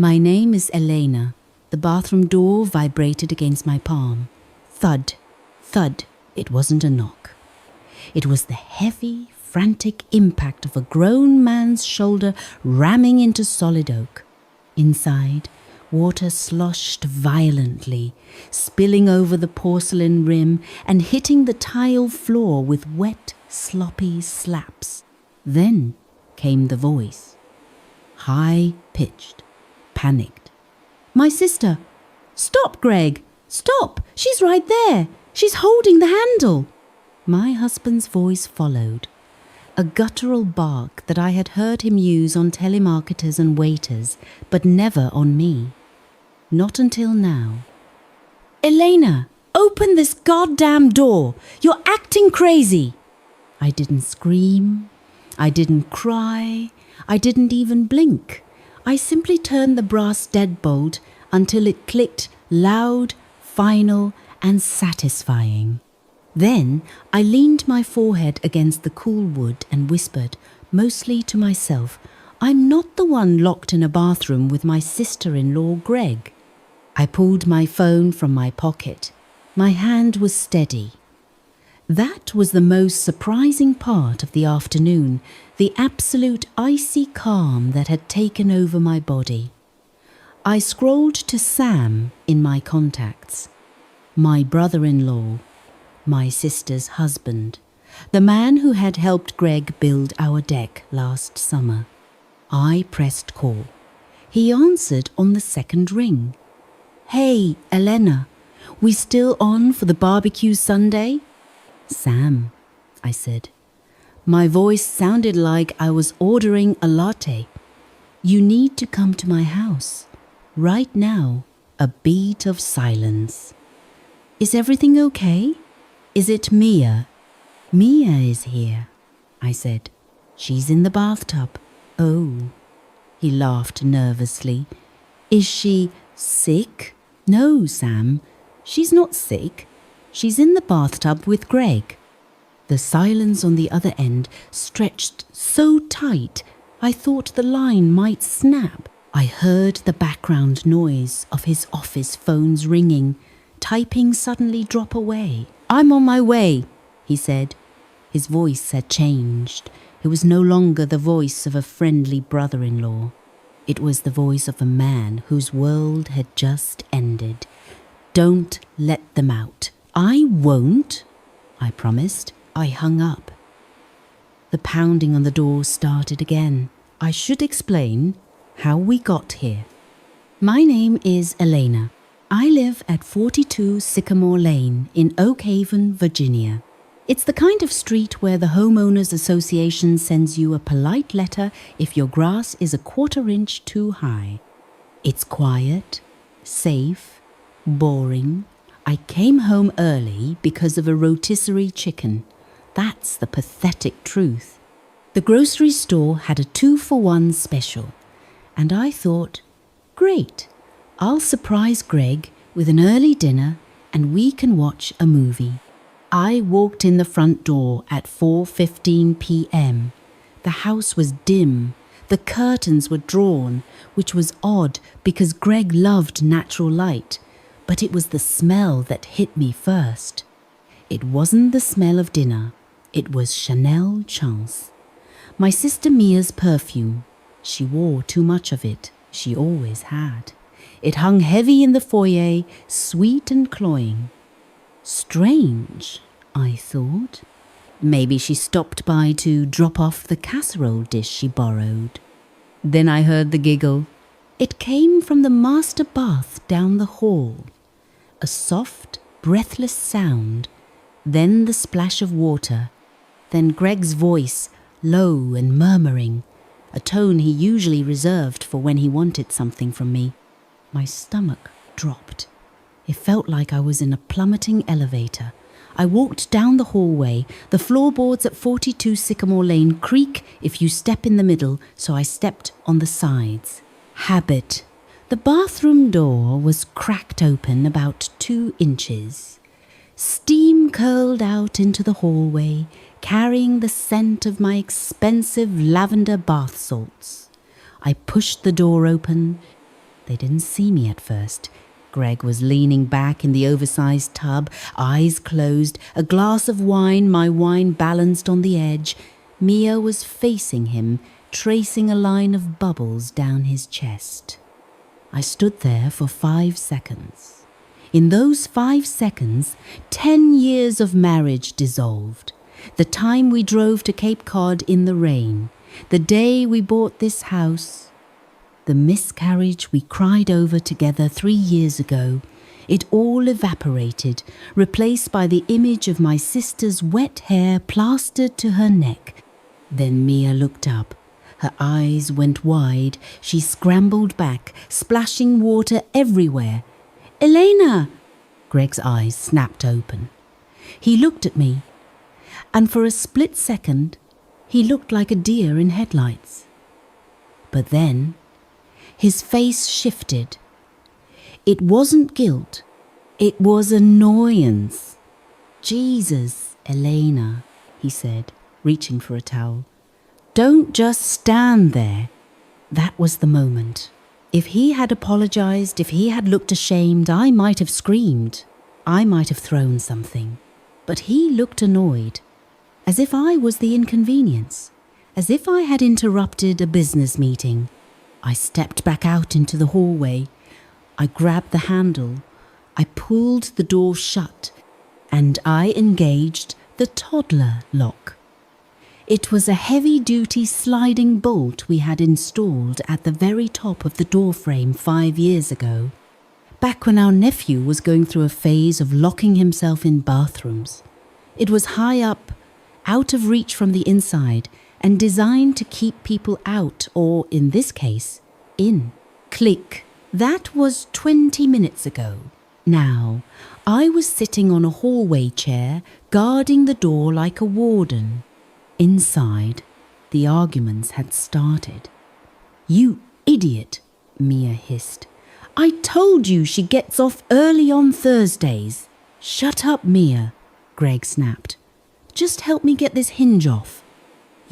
My name is Elena. The bathroom door vibrated against my palm. Thud, thud. It wasn't a knock. It was the heavy, frantic impact of a grown man's shoulder ramming into solid oak. Inside, water sloshed violently, spilling over the porcelain rim and hitting the tile floor with wet, sloppy slaps. Then came the voice. High-pitched, panicked. My sister! Stop, Greg! Stop! She's right there! She's holding the handle! My husband's voice followed, a guttural bark that I had heard him use on telemarketers and waiters, but never on me. Not until now. Elena, open this goddamn door! You're acting crazy! I didn't scream. I didn't cry. I didn't even blink. I simply turned the brass deadbolt until it clicked loud, final, and satisfying. Then I leaned my forehead against the cool wood and whispered, mostly to myself, I'm not the one locked in a bathroom with my sister-in-law Greg. I pulled my phone from my pocket. My hand was steady. That was the most surprising part of the afternoon, the absolute icy calm that had taken over my body. I scrolled to Sam in my contacts. My brother-in-law, my sister's husband, the man who had helped Greg build our deck last summer. I pressed call. He answered on the second ring. Hey, Elena, we still on for the barbecue Sunday? Sam, I said. My voice sounded like I was ordering a latte. You need to come to my house. Right now, a beat of silence. Is everything okay? Is it Mia? Mia is here, I said. She's in the bathtub. Oh. He laughed nervously. Is she sick? No, Sam. She's not sick. She's in the bathtub with Greg. The silence on the other end stretched so tight I thought the line might snap. I heard the background noise of his office phones ringing. Typing suddenly drop away. I'm on my way, he said. His voice had changed. It was no longer the voice of a friendly brother-in-law. It was the voice of a man whose world had just ended. Don't let them out. I won't, I promised. I hung up. The pounding on the door started again. I should explain how we got here. My name is Elena. I live at 42 Sycamore Lane in Oak Haven, Virginia. It's the kind of street where the Homeowners Association sends you a polite letter if your grass is a quarter-inch too high. It's quiet, safe, boring. I came home early because of a rotisserie chicken. That's the pathetic truth. The grocery store had a 2-for-1 special, and I thought, great, I'll surprise Greg with an early dinner and we can watch a movie. I walked in the front door at 4:15 p.m. The house was dim. The curtains were drawn, which was odd because Greg loved natural light, but it was the smell that hit me first. It wasn't the smell of dinner. It was Chanel Chance. My sister Mia's perfume. She wore too much of it. She always had. It hung heavy in the foyer, sweet and cloying. Strange, I thought. Maybe she stopped by to drop off the casserole dish she borrowed. Then I heard the giggle. It came from the master bath down the hall. A soft, breathless sound, then the splash of water, then Greg's voice, low and murmuring, a tone he usually reserved for when he wanted something from me. My stomach dropped. It felt like I was in a plummeting elevator. I walked down the hallway. The floorboards at 42 Sycamore Lane creak if you step in the middle, so I stepped on the sides. Habit. The bathroom door was cracked open about 2 inches. Steam curled out into the hallway, carrying the scent of my expensive lavender bath salts. I pushed the door open. They didn't see me at first. Greg was leaning back in the oversized tub, eyes closed, a glass of wine, my wine balanced on the edge. Mia was facing him, tracing a line of bubbles down his chest. I stood there for 5 seconds. In those 5 seconds, 10 years of marriage dissolved. The time we drove to Cape Cod in the rain, the day we bought this house, the miscarriage we cried over together 3 years ago, it all evaporated, replaced by the image of my sister's wet hair plastered to her neck. Then Mia looked up. Her eyes went wide. She scrambled back, splashing water everywhere. "Elena!" Greg's eyes snapped open. He looked at me, and for a split second, he looked like a deer in headlights. But then, his face shifted. It wasn't guilt. It was annoyance. "Jesus, Elena," he said, reaching for a towel. "Don't just stand there." That was the moment. If he had apologized, if he had looked ashamed, I might have screamed. I might have thrown something. But he looked annoyed, as if I was the inconvenience, as if I had interrupted a business meeting. I stepped back out into the hallway. I grabbed the handle. I pulled the door shut, and I engaged the toddler lock. It was a heavy-duty sliding bolt we had installed at the very top of the doorframe 5 years ago, back when our nephew was going through a phase of locking himself in bathrooms. It was high up, out of reach from the inside, and designed to keep people out, or in this case, in. Click. That was 20 minutes ago. Now, I was sitting on a hallway chair, guarding the door like a warden. Inside, the arguments had started. "You idiot," Mia hissed. "I told you she gets off early on Thursdays." "Shut up, Mia," Greg snapped. "Just help me get this hinge off."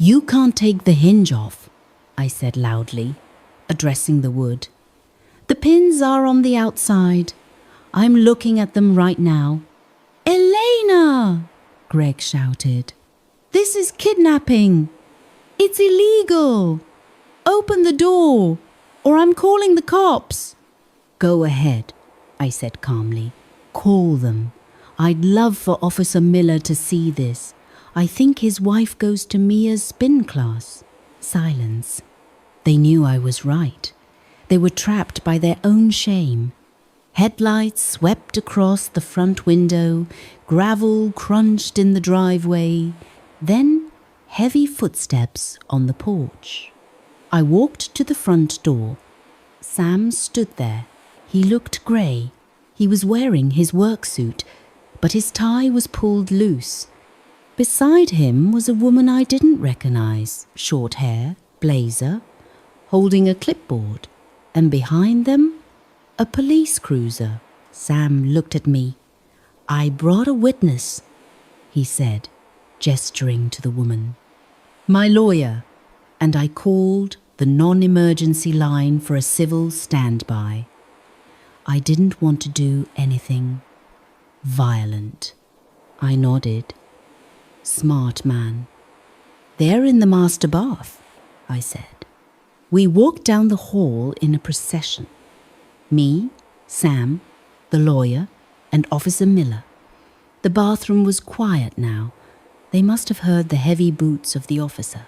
"You can't take the hinge off," I said loudly, addressing the wood. "The pins are on the outside. I'm looking at them right now." "Elena!" Greg shouted. "This is kidnapping. It's illegal. Open the door, or I'm calling the cops." "Go ahead," I said calmly. "Call them. I'd love for Officer Miller to see this. I think his wife goes to Mia's spin class." Silence. They knew I was right. They were trapped by their own shame. Headlights swept across the front window, gravel crunched in the driveway, then heavy footsteps on the porch. I walked to the front door. Sam stood there. He looked grey. He was wearing his work suit, but his tie was pulled loose. Beside him was a woman I didn't recognize, short hair, blazer, holding a clipboard, and behind them, a police cruiser. Sam looked at me. "I brought a witness," he said, gesturing to the woman. "My lawyer," and I called the non-emergency line for a civil standby. I didn't want to do anything violent. I nodded. "Smart man." "They're in the master bath," I said. We walked down the hall in a procession. Me, Sam, the lawyer, and Officer Miller. The bathroom was quiet now. They must have heard the heavy boots of the officer.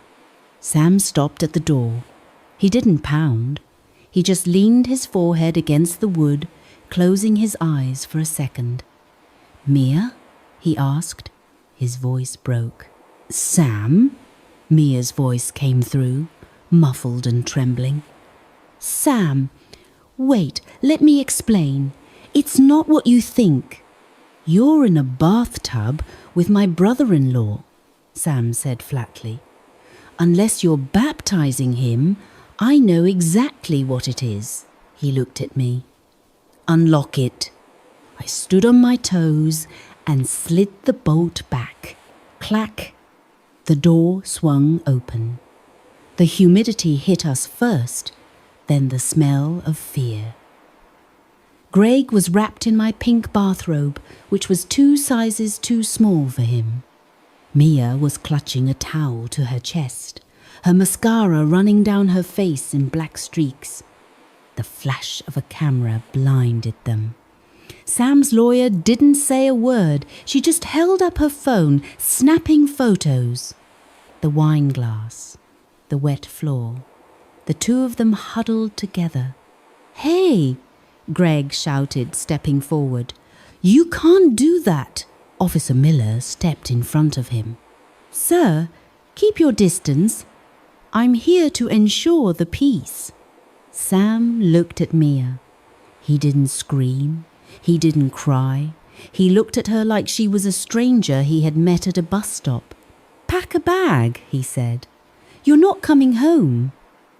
Sam stopped at the door. He didn't pound. He just leaned his forehead against the wood, closing his eyes for a second. "Mia?" he asked. His voice broke. "Sam?" Mia's voice came through, muffled and trembling. "Sam, wait, let me explain. It's not what you think. You're in a bathtub with my brother-in-law," Sam said flatly. "Unless you're baptizing him, I know exactly what it is." He looked at me. "Unlock it." I stood on my toes and slid the bolt back. Clack! The door swung open. The humidity hit us first, then the smell of fear. Greg was wrapped in my pink bathrobe, which was 2 sizes too small for him. Mia was clutching a towel to her chest, her mascara running down her face in black streaks. The flash of a camera blinded them. Sam's lawyer didn't say a word. She just held up her phone, snapping photos. The wine glass, the wet floor, the two of them huddled together. "Hey!" Greg shouted, stepping forward. "You can't do that!" Officer Miller stepped in front of him. "Sir, keep your distance. I'm here to ensure the peace." Sam looked at Mia. He didn't scream. He didn't cry. He looked at her like she was a stranger he had met at a bus stop. "Pack a bag," he said. "You're not coming home."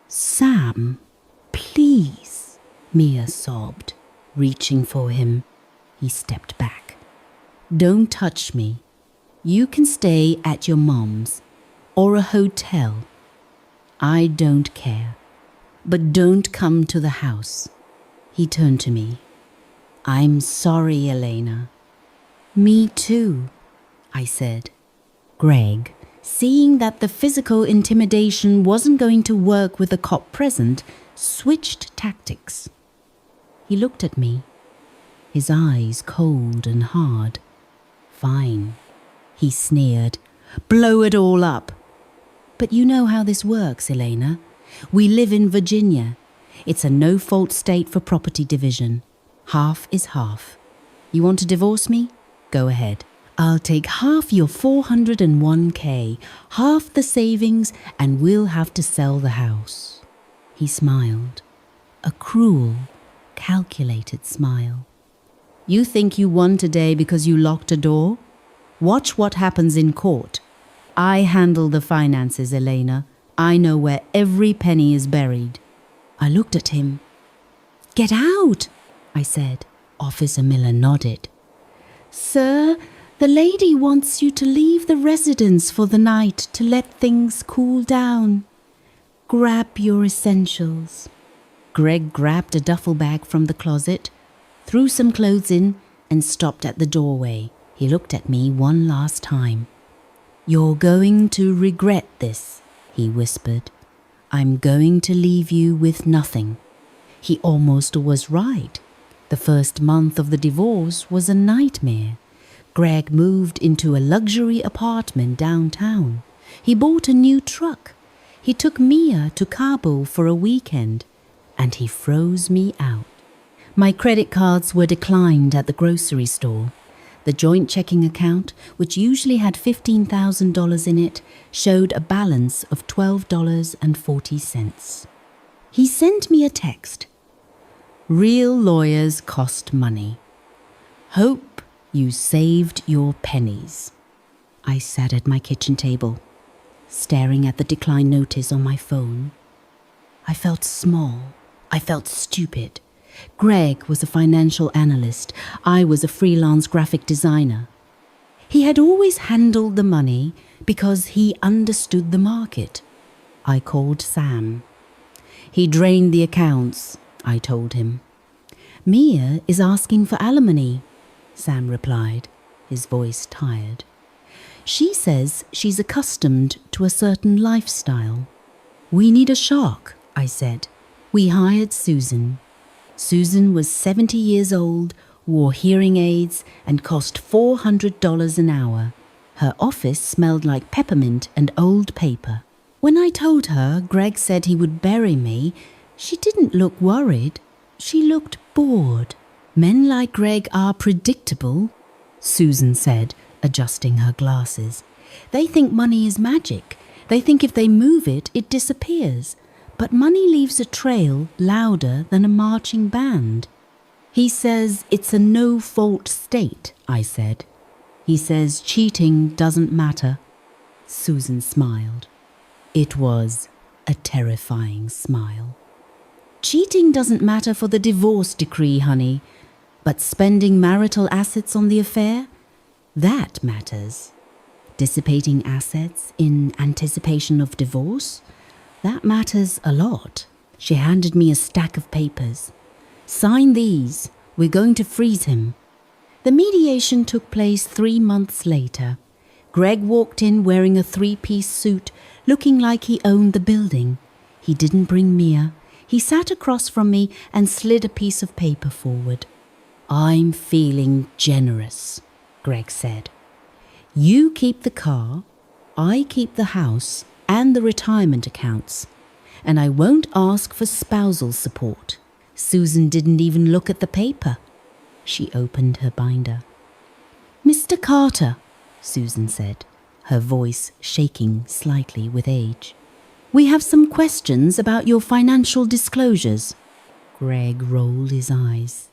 "Sam, please," Mia sobbed, reaching for him. He stepped back. "Don't touch me. You can stay at your mom's or a hotel. I don't care. But don't come to the house." He turned to me. "I'm sorry, Elena." "Me too," I said. Greg, seeing that the physical intimidation wasn't going to work with the cop present, switched tactics. He looked at me, his eyes cold and hard. "Fine," he sneered. "Blow it all up." "But you know how this works, Elena. We live in Virginia. It's a no-fault state for property division. Half is half. You want to divorce me? Go ahead. I'll take half your $401K, half the savings, and we'll have to sell the house." He smiled, a cruel, calculated smile. "You think you won today because you locked a door? Watch what happens in court. I handle the finances, Elena. I know where every penny is buried." I looked at him. "Get out," I said. Officer Miller nodded. "Sir, the lady wants you to leave the residence for the night to let things cool down. Grab your essentials." Greg grabbed a duffel bag from the closet, threw some clothes in, and stopped at the doorway. He looked at me one last time. "You're going to regret this," he whispered. "I'm going to leave you with nothing." He almost was right. The first month of the divorce was a nightmare. Greg moved into a luxury apartment downtown. He bought a new truck. He took Mia to Kabul for a weekend, and he froze me out. My credit cards were declined at the grocery store. The joint checking account, which usually had $15,000 in it, showed a balance of $12.40. He sent me a text. "Real lawyers cost money. Hope you saved your pennies." I sat at my kitchen table, staring at the decline notice on my phone. I felt small. I felt stupid. Greg was a financial analyst. I was a freelance graphic designer. He had always handled the money because he understood the market. I called Sam. "He drained the accounts," I told him. "Mia is asking for alimony," Sam replied, his voice tired. "She says she's accustomed to a certain lifestyle." "We need a shark," I said. We hired Susan. Susan was 70 years old, wore hearing aids, and cost $400 an hour. Her office smelled like peppermint and old paper. When I told her Greg said he would bury me, she didn't look worried. She looked bored. "Men like Greg are predictable," Susan said, adjusting her glasses. "They think money is magic. They think if they move it, it disappears. But money leaves a trail louder than a marching band." "He says it's a no-fault state," I said. "He says cheating doesn't matter." Susan smiled. It was a terrifying smile. "Cheating doesn't matter for the divorce decree, honey. But spending marital assets on the affair? That matters. Dissipating assets in anticipation of divorce? That matters a lot." She handed me a stack of papers. "Sign these. We're going to freeze him." The mediation took place 3 months later. Greg walked in wearing a 3-piece suit, looking like he owned the building. He didn't bring Mia. He sat across from me and slid a piece of paper forward. "I'm feeling generous," Greg said. "You keep the car, I keep the house and the retirement accounts, and I won't ask for spousal support." Susan didn't even look at the paper. She opened her binder. "Mr. Carter," Susan said, her voice shaking slightly with age, "we have some questions about your financial disclosures." Greg rolled his eyes.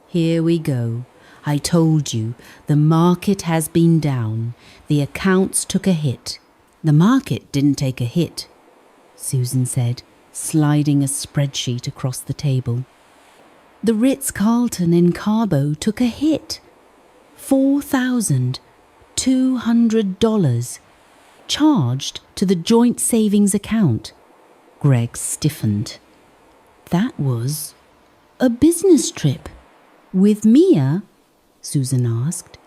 "Here we go. I told you, the market has been down. The accounts took a hit." "The market didn't take a hit," Susan said, sliding a spreadsheet across the table. "The Ritz-Carlton in Cabo took a hit. $4,200 charged to the joint savings account." Greg stiffened. "That was a business trip." "With Mia?" Susan asked.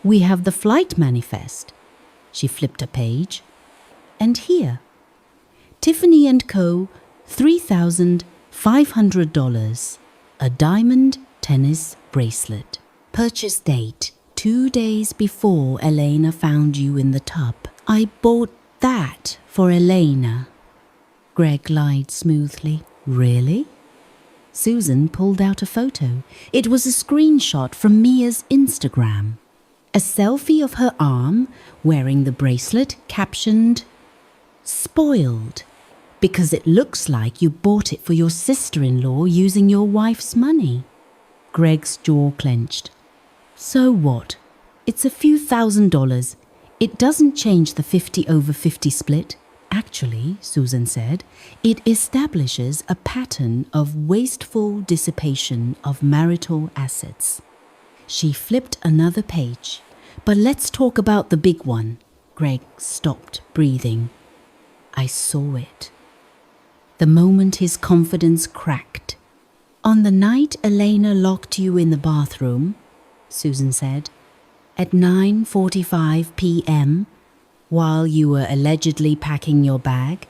"We have the flight manifest." She flipped a page. "And here, Tiffany & Co., $3,500, a diamond tennis bracelet. Purchase date, 2 days before Elena found you in the tub. I bought that for Elena." Greg lied smoothly. "Really?" Susan pulled out a photo. It was a screenshot from Mia's Instagram. A selfie of her arm, wearing the bracelet, captioned, "Spoiled, because it looks like you bought it for your sister-in-law using your wife's money." Greg's jaw clenched. "So what? It's a few $1,000s. It doesn't change the 50/50 split. Actually," Susan said, "it establishes a pattern of wasteful dissipation of marital assets." She flipped another page. "But let's talk about the big one." Greg stopped breathing. I saw it. The moment his confidence cracked. "On the night Elena locked you in the bathroom," Susan said, "at 9:45 p.m., while you were allegedly packing your bag,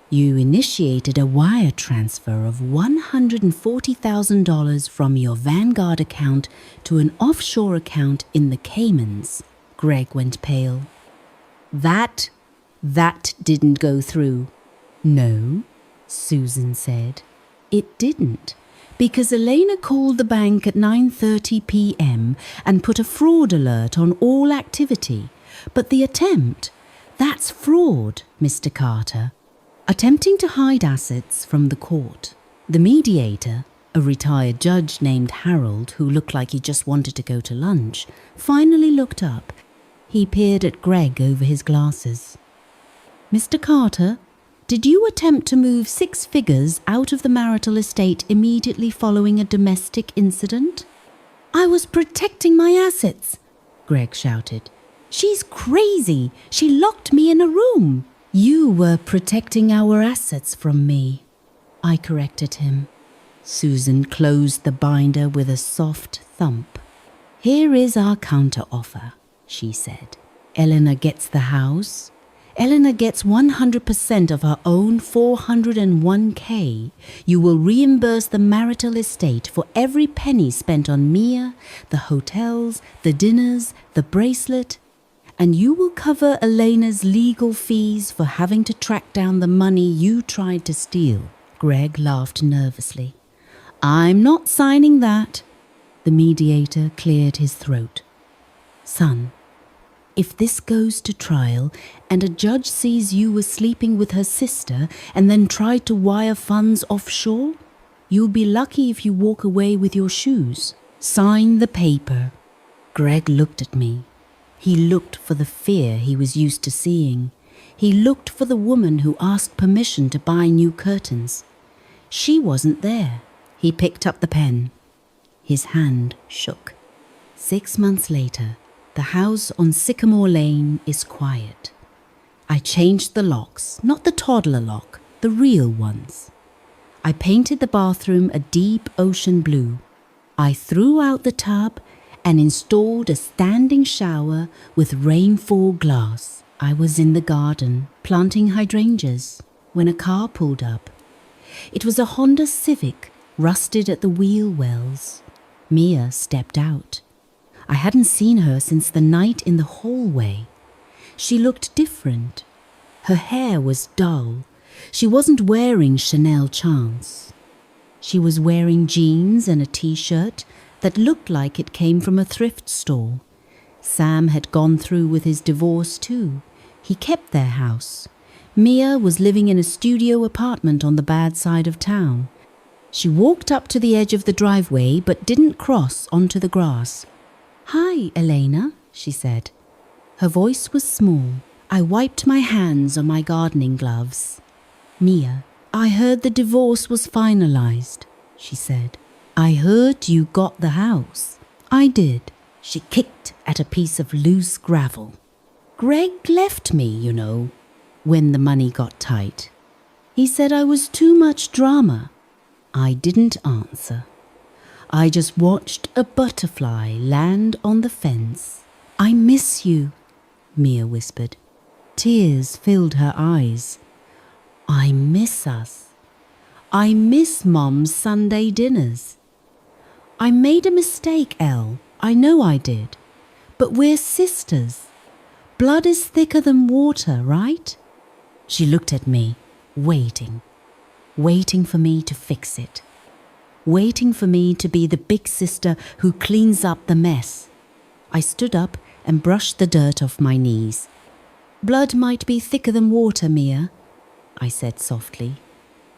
you initiated a wire transfer of $140,000 from your Vanguard account to an offshore account in the Caymans." Greg went pale. That didn't go through." "No," Susan said. "It didn't, because Elena called the bank at 9:30 p.m. and put a fraud alert on all activity. But the attempt, that's fraud, Mr. Carter. Attempting to hide assets from the court." The mediator, a retired judge named Harold, who looked like he just wanted to go to lunch, finally looked up. He peered at Greg over his glasses. "Mr. Carter, did you attempt to move 6 figures out of the marital estate immediately following a domestic incident?" "I was protecting my assets," Greg shouted. "She's crazy. She locked me in a room." "You were protecting our assets from me," I corrected him. Susan closed the binder with a soft thump. "Here is our counteroffer," she said. "Elena gets the house. Elena gets 100% of her own $401K. You will reimburse the marital estate for every penny spent on Mia, the hotels, the dinners, the bracelet, and you will cover Elena's legal fees for having to track down the money you tried to steal." Greg laughed nervously. "I'm not signing that." The mediator cleared his throat. "Son, if this goes to trial and a judge sees you were sleeping with her sister and then tried to wire funds offshore, you'll be lucky if you walk away with your shoes. Sign the paper." Greg looked at me. He looked for the fear he was used to seeing. He looked for the woman who asked permission to buy new curtains. She wasn't there. He picked up the pen. His hand shook. 6 months later, the house on Sycamore Lane is quiet. I changed the locks, not the toddler lock, the real ones. I painted the bathroom a deep ocean blue. I threw out the tub and installed a standing shower with rainfall glass. I was in the garden planting hydrangeas when a car pulled up. It was a Honda Civic, rusted at the wheel wells. Mia stepped out. I hadn't seen her since the night in the hallway. She looked different. Her hair was dull. She wasn't wearing Chanel Chance. She was wearing jeans and a t-shirt that looked like it came from a thrift store. Sam had gone through with his divorce too. He kept their house. Mia was living in a studio apartment on the bad side of town. She walked up to the edge of the driveway but didn't cross onto the grass. "Hi, Elena," she said. Her voice was small. I wiped my hands on my gardening gloves. "Mia, I heard the divorce was finalized," she said. "I heard you got the house." "I did." She kicked at a piece of loose gravel. "Greg left me, you know, when the money got tight. He said I was too much drama." I didn't answer. I just watched a butterfly land on the fence. "I miss you," Mia whispered. Tears filled her eyes. "I miss us. I miss Mom's Sunday dinners. I made a mistake, Elle. I know I did. But we're sisters. Blood is thicker than water, right?" She looked at me, waiting for me to fix it. Waiting for me to be the big sister who cleans up the mess. I stood up and brushed the dirt off my knees. "Blood might be thicker than water, Mia," I said softly.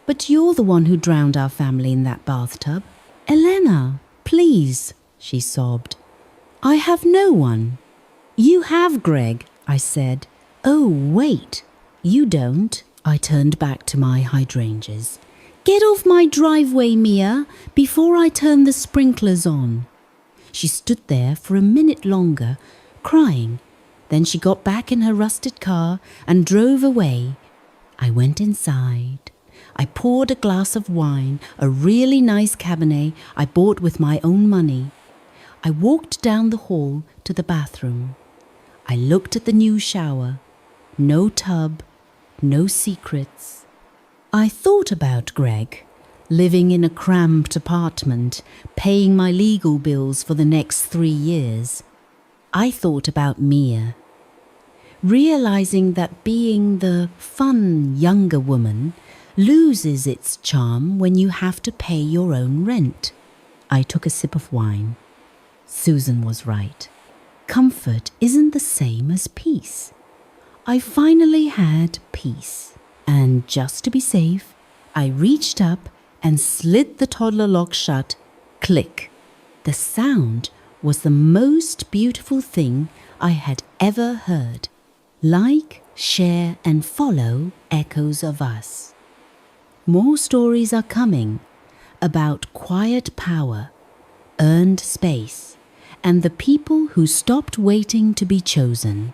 "But you're the one who drowned our family in that bathtub." "Elena, please," she sobbed. "I have no one." "You have Greg," I said. "Oh, wait, you don't." I turned back to my hydrangeas. "Get off my driveway, Mia, before I turn the sprinklers on." She stood there for a minute longer, crying. Then she got back in her rusted car and drove away. I went inside. I poured a glass of wine, a really nice Cabernet I bought with my own money. I walked down the hall to the bathroom. I looked at the new shower. No tub, no secrets. I thought about Greg, living in a cramped apartment, paying my legal bills for the next 3 years. I thought about Mia, realizing that being the fun younger woman loses its charm when you have to pay your own rent. I took a sip of wine. Susan was right. Comfort isn't the same as peace. I finally had peace. And just to be safe, I reached up and slid the toddler lock shut. Click. The sound was the most beautiful thing I had ever heard. Like, share and follow Echoes of Us. More stories are coming about quiet power, earned space, and the people who stopped waiting to be chosen.